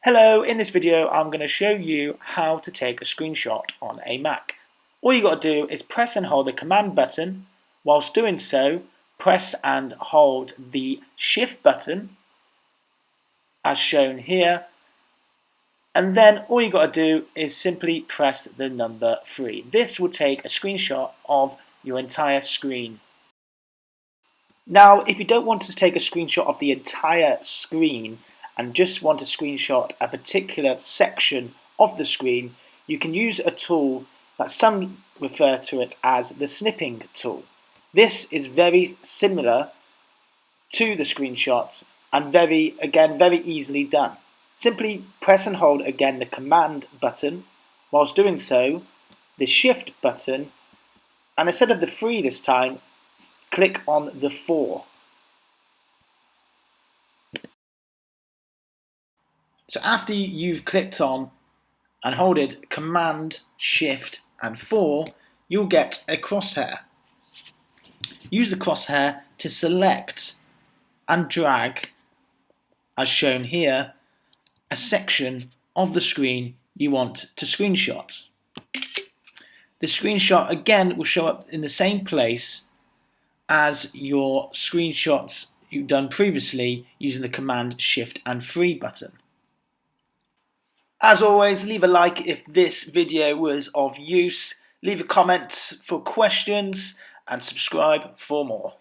Hello, in this video I'm going to show you how to take a screenshot on a Mac. All you got to do is press and hold the command button. Whilst doing so, press and hold the shift button as shown here, and then all you got to do is simply press the number 3. This will take a screenshot of your entire screen. Now, if you don't want to take a screenshot of the entire screen and just want to screenshot a particular section of the screen, you can use a tool that some refer to it as the snipping tool. This is very similar to the screenshots and very easily done. Simply press and hold again the command button. Whilst doing so, the shift button, and instead of the 3 this time, click on the 4. So after you've clicked on and holded command, shift and 4, you'll get a crosshair. Use the crosshair to select and drag, as shown here, a section of the screen you want to screenshot. The screenshot again will show up in the same place as your screenshots you've done previously using the command, shift and 3 button. As always, leave a like if this video was of use, leave a comment for questions and subscribe for more.